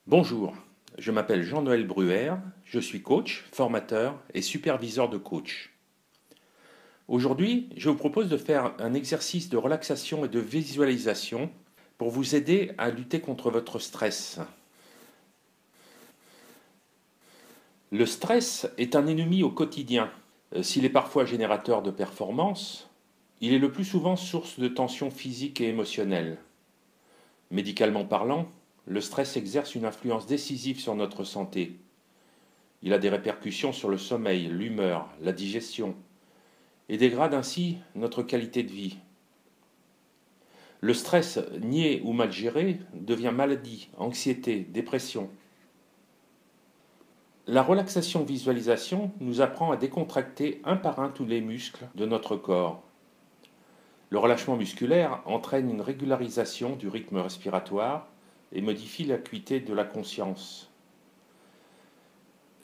Bonjour, je m'appelle Jean-Noël Bruer, je suis coach, formateur et superviseur de coach. Aujourd'hui, je vous propose de faire un exercice de relaxation et de visualisation pour vous aider à lutter contre votre stress. Le stress est un ennemi au quotidien. S'il est parfois générateur de performance, il est le plus souvent source de tensions physiques et émotionnelles. Médicalement parlant, le stress exerce une influence décisive sur notre santé. Il a des répercussions sur le sommeil, l'humeur, la digestion, et dégrade ainsi notre qualité de vie. Le stress, nié ou mal géré, devient maladie, anxiété, dépression. La relaxation-visualisation nous apprend à décontracter un par un tous les muscles de notre corps. Le relâchement musculaire entraîne une régularisation du rythme respiratoire et modifie l'acuité de la conscience.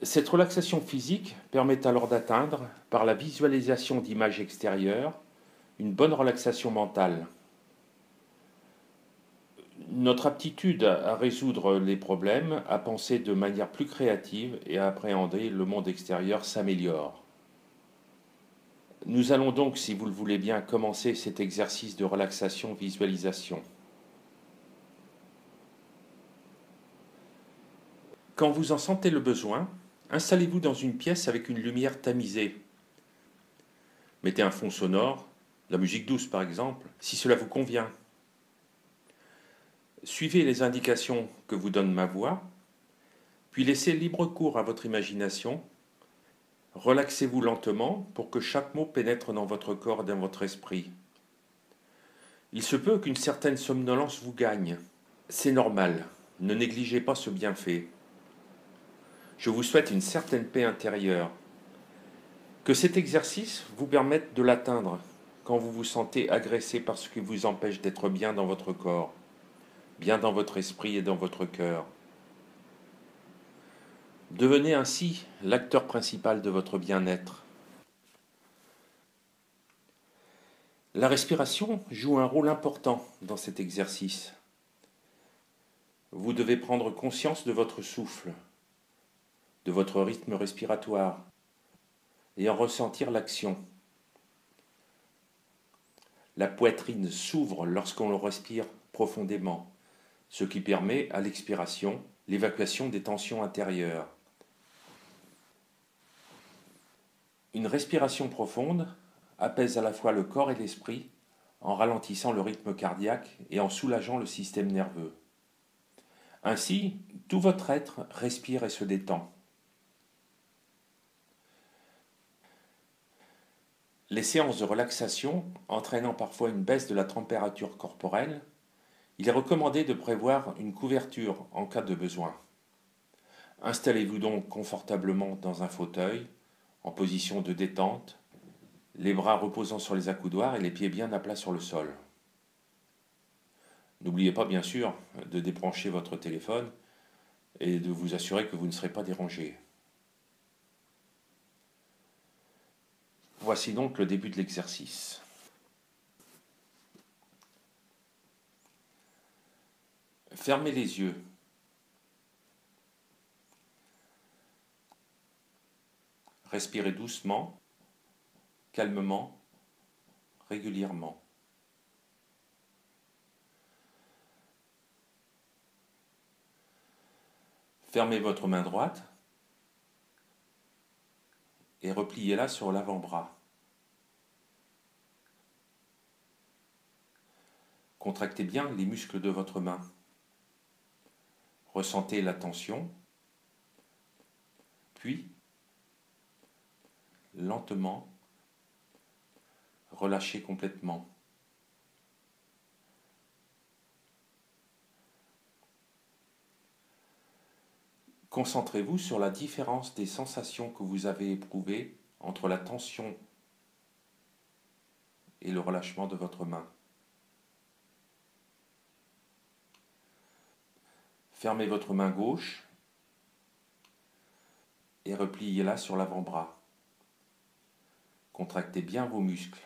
Cette relaxation physique permet alors d'atteindre, par la visualisation d'images extérieures, une bonne relaxation mentale. Notre aptitude à résoudre les problèmes, à penser de manière plus créative et à appréhender le monde extérieur s'améliore. Nous allons donc, si vous le voulez bien, commencer cet exercice de relaxation-visualisation. Quand vous en sentez le besoin, installez-vous dans une pièce avec une lumière tamisée. Mettez un fond sonore, la musique douce par exemple, si cela vous convient. Suivez les indications que vous donne ma voix, puis laissez libre cours à votre imagination. Relaxez-vous lentement pour que chaque mot pénètre dans votre corps et dans votre esprit. Il se peut qu'une certaine somnolence vous gagne. C'est normal, ne négligez pas ce bienfait. Je vous souhaite une certaine paix intérieure. Que cet exercice vous permette de l'atteindre quand vous vous sentez agressé par ce qui vous empêche d'être bien dans votre corps, bien dans votre esprit et dans votre cœur. Devenez ainsi l'acteur principal de votre bien-être. La respiration joue un rôle important dans cet exercice. Vous devez prendre conscience de votre souffle, de votre rythme respiratoire et en ressentir l'action. La poitrine s'ouvre lorsqu'on respire profondément, ce qui permet à l'expiration l'évacuation des tensions intérieures. Une respiration profonde apaise à la fois le corps et l'esprit en ralentissant le rythme cardiaque et en soulageant le système nerveux. Ainsi, tout votre être respire et se détend. Les séances de relaxation entraînant parfois une baisse de la température corporelle, il est recommandé de prévoir une couverture en cas de besoin. Installez-vous donc confortablement dans un fauteuil, en position de détente, les bras reposant sur les accoudoirs et les pieds bien à plat sur le sol. N'oubliez pas bien sûr de débrancher votre téléphone et de vous assurer que vous ne serez pas dérangé. Voici donc le début de l'exercice. Fermez les yeux. Respirez doucement, calmement, régulièrement. Fermez votre main droite et repliez-la sur l'avant-bras. Contractez bien les muscles de votre main. Ressentez la tension, puis, lentement, relâchez complètement. Concentrez-vous sur la différence des sensations que vous avez éprouvées entre la tension et le relâchement de votre main. Fermez votre main gauche et repliez-la sur l'avant-bras. Contractez bien vos muscles.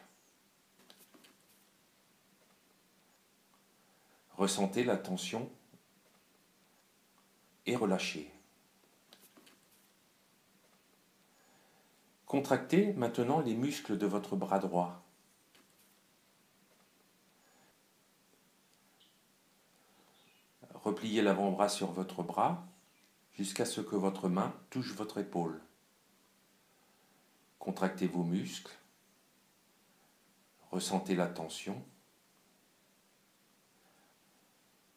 Ressentez la tension et relâchez. Contractez maintenant les muscles de votre bras droit. Repliez l'avant-bras sur votre bras jusqu'à ce que votre main touche votre épaule. Contractez vos muscles, ressentez la tension,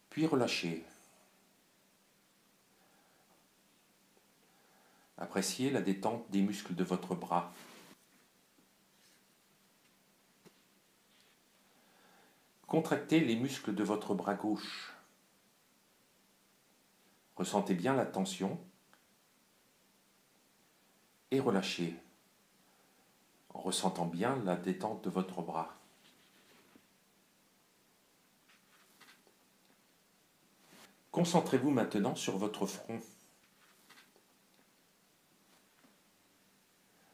puis relâchez. Appréciez la détente des muscles de votre bras. Contractez les muscles de votre bras gauche. Ressentez bien la tension et relâchez en ressentant bien la détente de votre bras. Concentrez-vous maintenant sur votre front.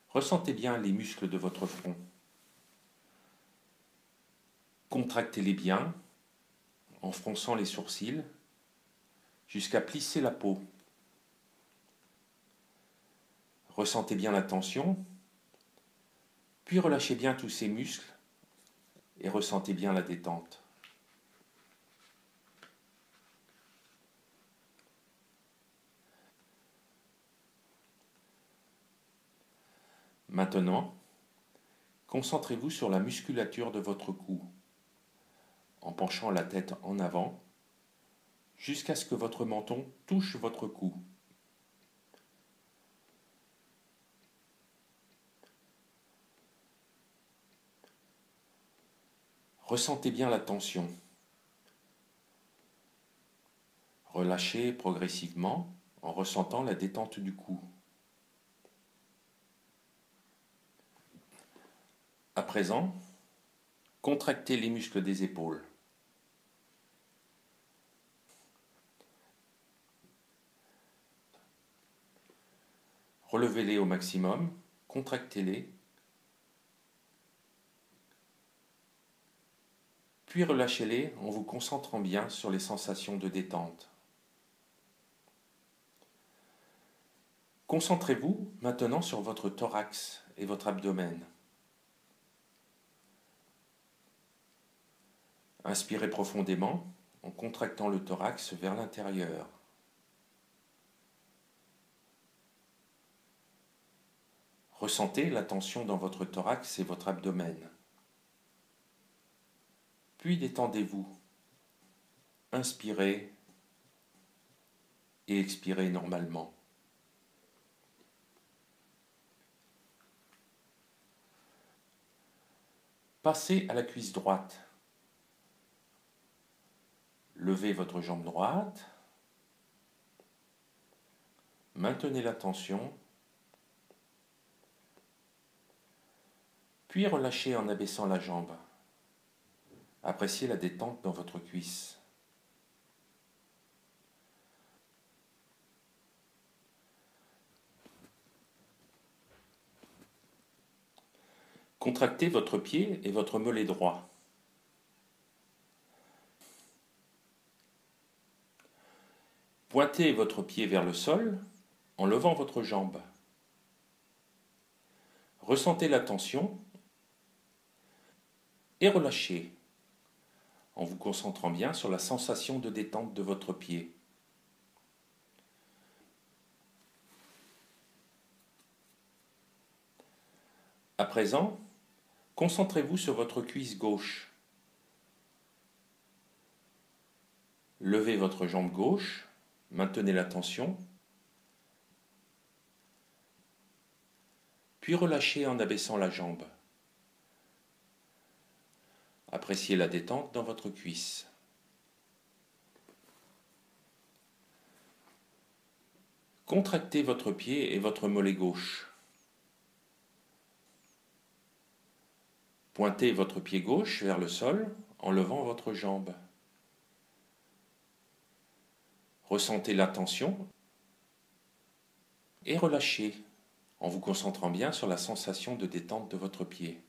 Ressentez bien les muscles de votre front. Contractez-les bien en fronçant les sourcils jusqu'à plisser la peau. Ressentez bien la tension, puis relâchez bien tous ces muscles et ressentez bien la détente. Maintenant, concentrez-vous sur la musculature de votre cou, en penchant la tête en avant, jusqu'à ce que votre menton touche votre cou. Ressentez bien la tension. Relâchez progressivement en ressentant la détente du cou. À présent, contractez les muscles des épaules. Relevez-les au maximum, contractez-les, puis relâchez-les en vous concentrant bien sur les sensations de détente. Concentrez-vous maintenant sur votre thorax et votre abdomen. Inspirez profondément en contractant le thorax vers l'intérieur. Ressentez la tension dans votre thorax et votre abdomen. Puis détendez-vous. Inspirez et expirez normalement. Passez à la cuisse droite. Levez votre jambe droite. Maintenez la tension. Puis relâchez en abaissant la jambe. Appréciez la détente dans votre cuisse. Contractez votre pied et votre mollet droit. Pointez votre pied vers le sol en levant votre jambe. Ressentez la tension et relâchez en vous concentrant bien sur la sensation de détente de votre pied. À présent, concentrez-vous sur votre cuisse gauche. Levez votre jambe gauche, maintenez la tension, puis relâchez en abaissant la jambe. Appréciez la détente dans votre cuisse. Contractez votre pied et votre mollet gauche. Pointez votre pied gauche vers le sol en levant votre jambe. Ressentez la tension et relâchez en vous concentrant bien sur la sensation de détente de votre pied.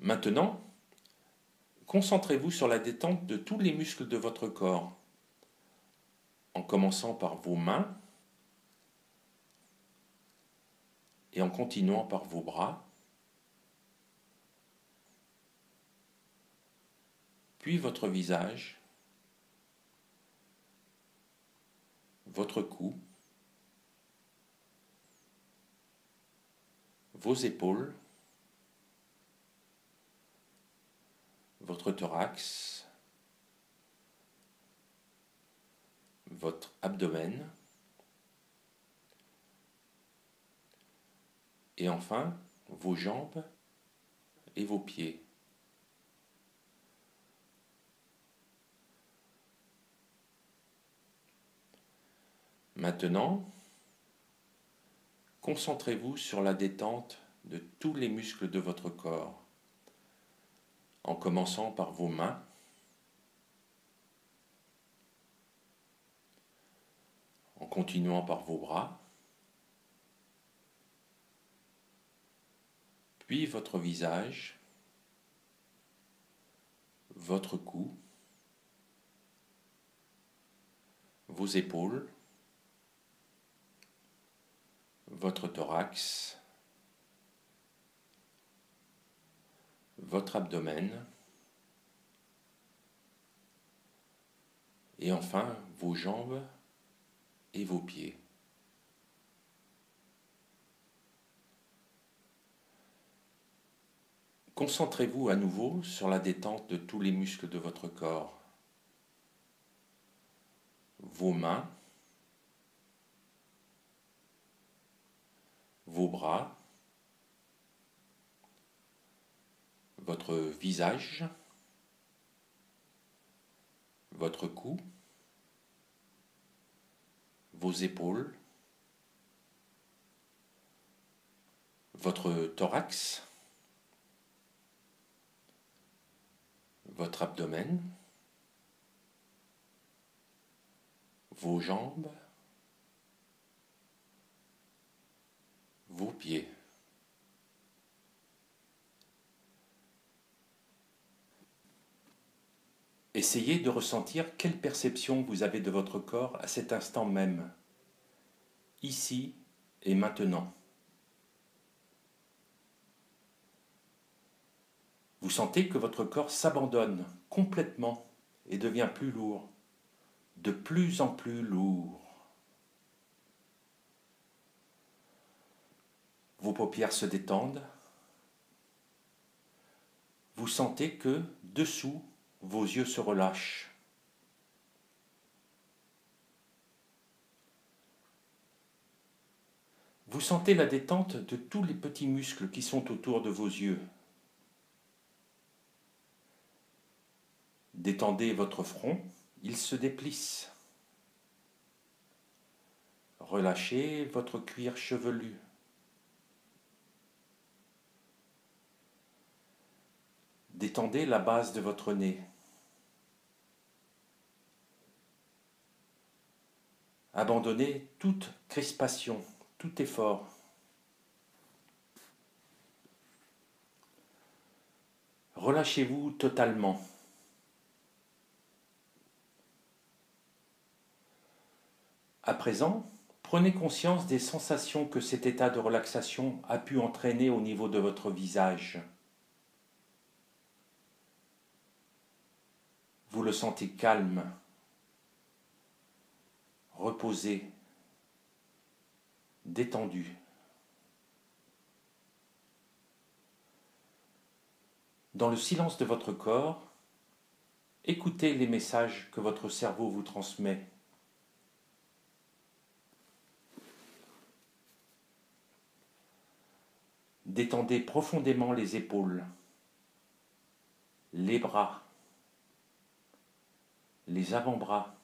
Maintenant, Concentrez-vous sur la détente de tous les muscles de votre corps, en commençant par vos mains et en continuant par vos bras, puis votre visage, votre cou, vos épaules, votre thorax, votre abdomen, et enfin vos jambes et vos pieds. Maintenant, concentrez-vous sur la détente de tous les muscles de votre corps, en commençant par vos mains, en continuant par vos bras, puis votre visage, votre cou, vos épaules, votre thorax, votre abdomen, et enfin vos jambes et vos pieds. Concentrez-vous à nouveau sur la détente de tous les muscles de votre corps. Vos mains, vos bras, votre visage, votre cou, vos épaules, votre thorax, votre abdomen, vos jambes, vos pieds. Essayez de ressentir quelle perception vous avez de votre corps à cet instant même, ici et maintenant. Vous sentez que votre corps s'abandonne complètement et devient plus lourd, de plus en plus lourd. Vos paupières se détendent. Vous sentez que, dessous, vos yeux se relâchent. Vous sentez la détente de tous les petits muscles qui sont autour de vos yeux. Détendez votre front, il se déplisse. Relâchez votre cuir chevelu. Détendez la base de votre nez. Abandonnez toute crispation, tout effort. Relâchez-vous totalement. À présent, prenez conscience des sensations que cet état de relaxation a pu entraîner au niveau de votre visage. Vous le sentez calme, reposé, détendu. Dans le silence de votre corps, écoutez les messages que votre cerveau vous transmet. Détendez profondément les épaules, les bras, les avant-bras.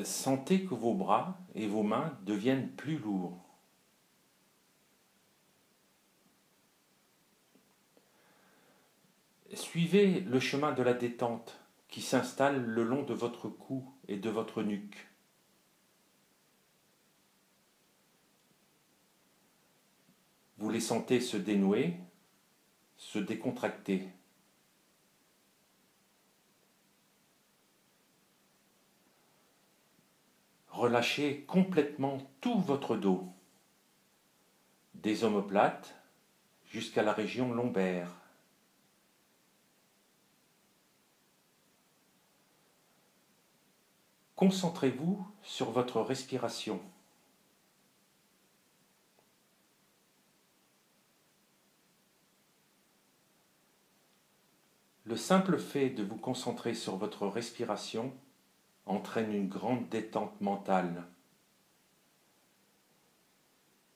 Sentez que vos bras et vos mains deviennent plus lourds. Suivez le chemin de la détente qui s'installe le long de votre cou et de votre nuque. Vous vous les sentez se dénouer, se décontracter. Relâchez complètement tout votre dos, des omoplates jusqu'à la région lombaire. Concentrez-vous sur votre respiration. Le simple fait de vous concentrer sur votre respiration entraîne une grande détente mentale.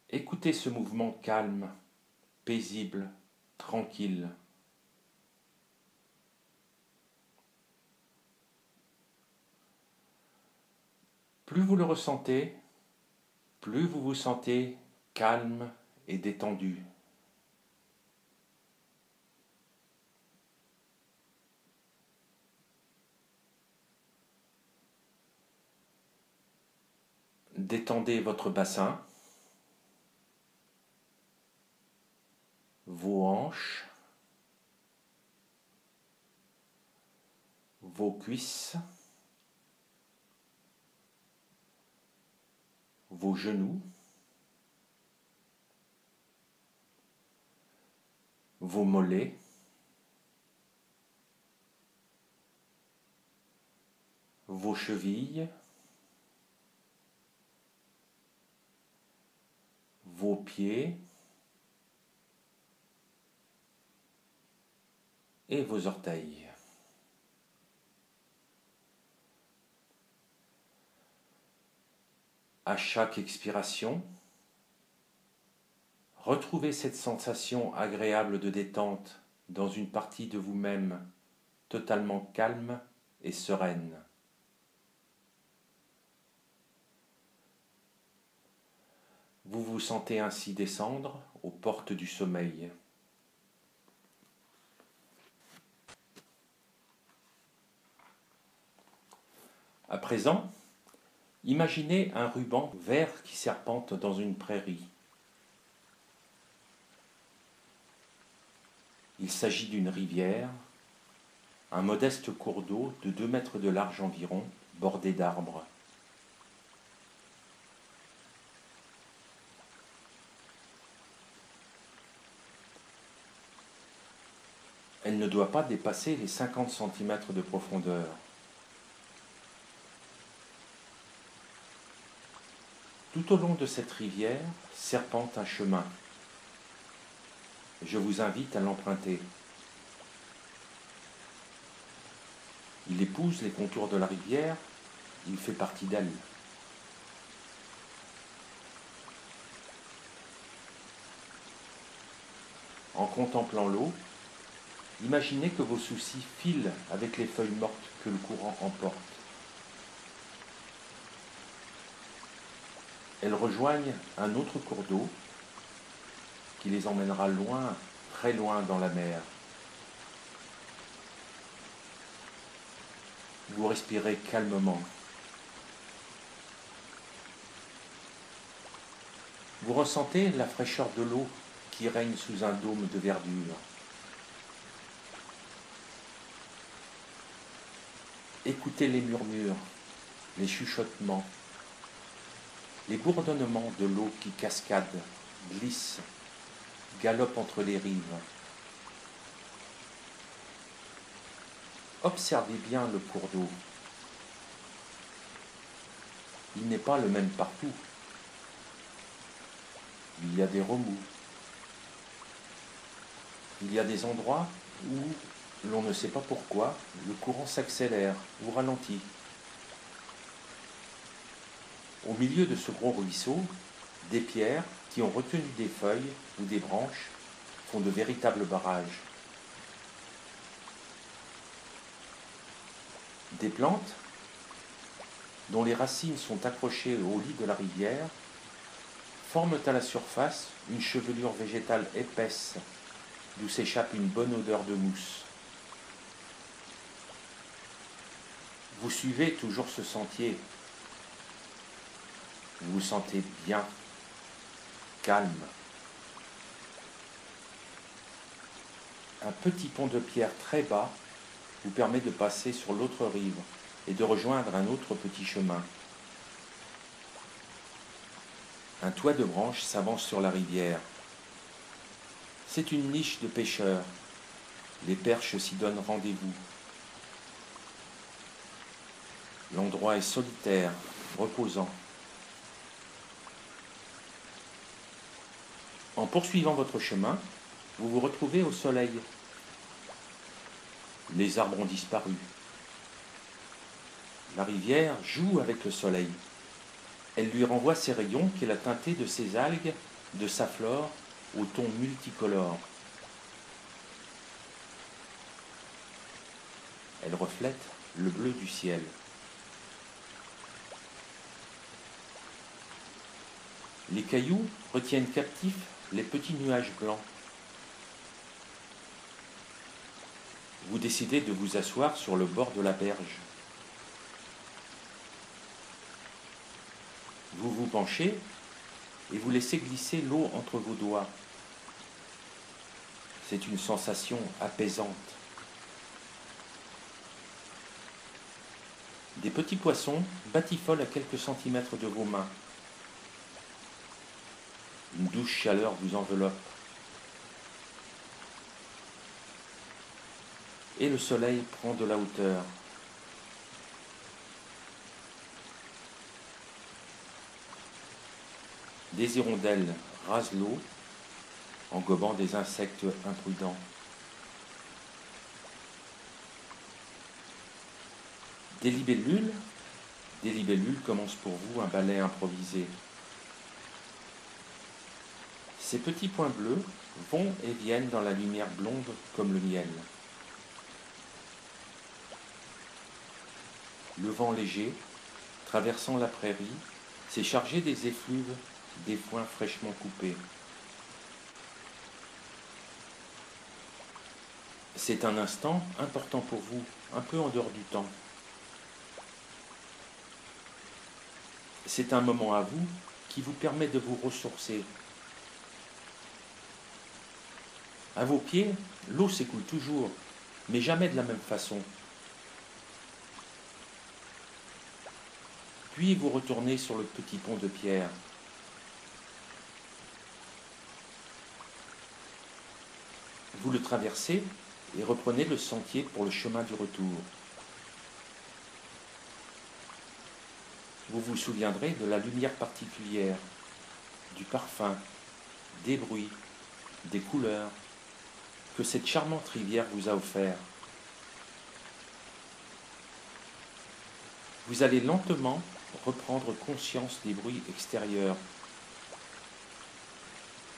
Écoutez ce mouvement calme, paisible, tranquille. Plus vous le ressentez, plus vous vous sentez calme et détendu. Détendez votre bassin, vos hanches, vos cuisses, vos genoux, vos mollets, vos chevilles, vos pieds et vos orteils. À chaque expiration, retrouvez cette sensation agréable de détente dans une partie de vous-même totalement calme et sereine. Vous vous sentez ainsi descendre aux portes du sommeil. À présent, imaginez un ruban vert qui serpente dans une prairie. Il s'agit d'une rivière, un modeste cours d'eau de 2 mètres de large environ, bordé d'arbres. Elle ne doit pas dépasser les 50 cm de profondeur. Tout au long de cette rivière serpente un chemin. Je vous invite à l'emprunter. Il épouse les contours de la rivière, il fait partie d'elle. En contemplant l'eau, imaginez que vos soucis filent avec les feuilles mortes que le courant emporte. Elles rejoignent un autre cours d'eau qui les emmènera loin, très loin dans la mer. Vous respirez calmement. Vous ressentez la fraîcheur de l'eau qui règne sous un dôme de verdure. Écoutez les murmures, les chuchotements, les bourdonnements de l'eau qui cascade, glisse, galope entre les rives. Observez bien le cours d'eau. Il n'est pas le même partout. Il y a des remous. Il y a des endroits où l'on ne sait pas pourquoi, le courant s'accélère ou ralentit. Au milieu de ce gros ruisseau, des pierres qui ont retenu des feuilles ou des branches font de véritables barrages. Des plantes, dont les racines sont accrochées au lit de la rivière, forment à la surface une chevelure végétale épaisse, d'où s'échappe une bonne odeur de mousse. Vous suivez toujours ce sentier. Vous vous sentez bien, calme. Un petit pont de pierre très bas vous permet de passer sur l'autre rive et de rejoindre un autre petit chemin. Un toit de branches s'avance sur la rivière. C'est une niche de pêcheurs. Les perches s'y donnent rendez-vous. L'endroit est solitaire, reposant. En poursuivant votre chemin, vous vous retrouvez au soleil. Les arbres ont disparu. La rivière joue avec le soleil. Elle lui renvoie ses rayons qu'elle a teintés de ses algues, de sa flore, au ton multicolore. Elle reflète le bleu du ciel. Les cailloux retiennent captifs les petits nuages blancs. Vous décidez de vous asseoir sur le bord de la berge. Vous vous penchez et vous laissez glisser l'eau entre vos doigts. C'est une sensation apaisante. Des petits poissons batifolent à quelques centimètres de vos mains. Une douce chaleur vous enveloppe. Et le soleil prend de la hauteur. Des hirondelles rasent l'eau en gobant des insectes imprudents. Des libellules commencent pour vous un ballet improvisé. Ces petits points bleus vont et viennent dans la lumière blonde comme le miel. Le vent léger, traversant la prairie, s'est chargé des effluves des foins fraîchement coupés. C'est un instant important pour vous, un peu en dehors du temps. C'est un moment à vous qui vous permet de vous ressourcer. À vos pieds, l'eau s'écoule toujours, mais jamais de la même façon. Puis vous retournez sur le petit pont de pierre. Vous le traversez et reprenez le sentier pour le chemin du retour. Vous vous souviendrez de la lumière particulière, du parfum, des bruits, des couleurs que cette charmante rivière vous a offert. Vous allez lentement reprendre conscience des bruits extérieurs,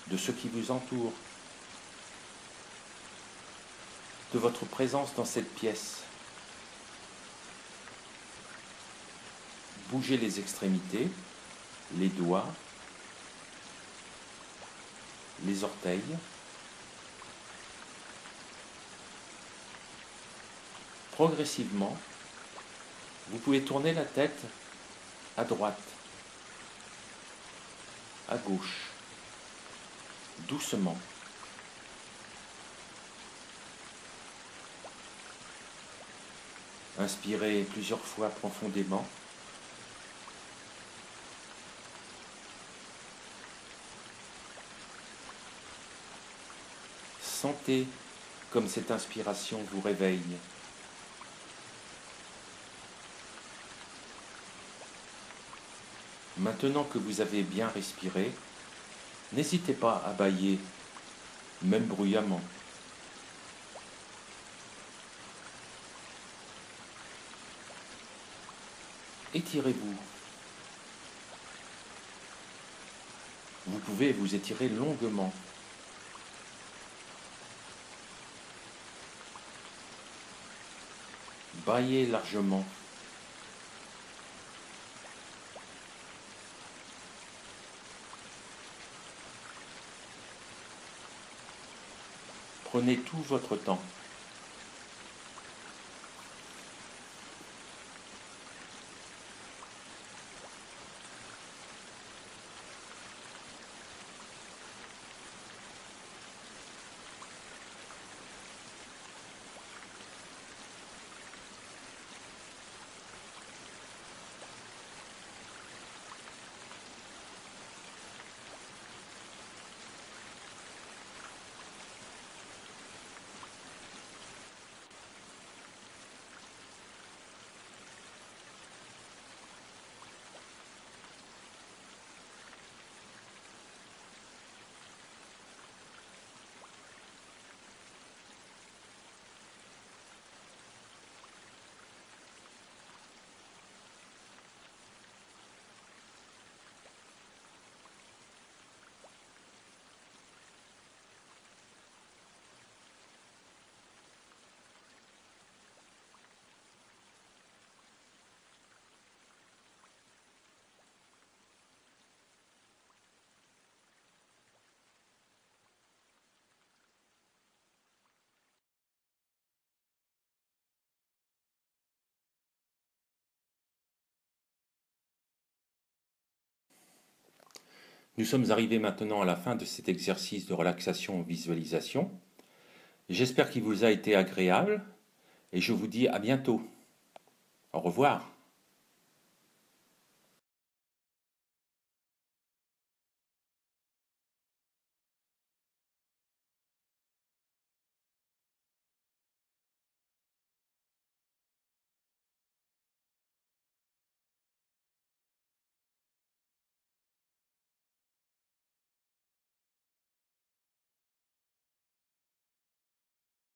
de ce qui vous entoure, de votre présence dans cette pièce. Bougez les extrémités, les doigts, les orteils. Progressivement, vous pouvez tourner la tête à droite, à gauche, doucement. Inspirez plusieurs fois profondément. Sentez comme cette inspiration vous réveille. Maintenant que vous avez bien respiré, n'hésitez pas à bâiller, même bruyamment. Étirez-vous. Vous pouvez vous étirer longuement. Bâillez largement. Prenez tout votre temps. Nous sommes arrivés maintenant à la fin de cet exercice de relaxation-visualisation. J'espère qu'il vous a été agréable et je vous dis à bientôt. Au revoir.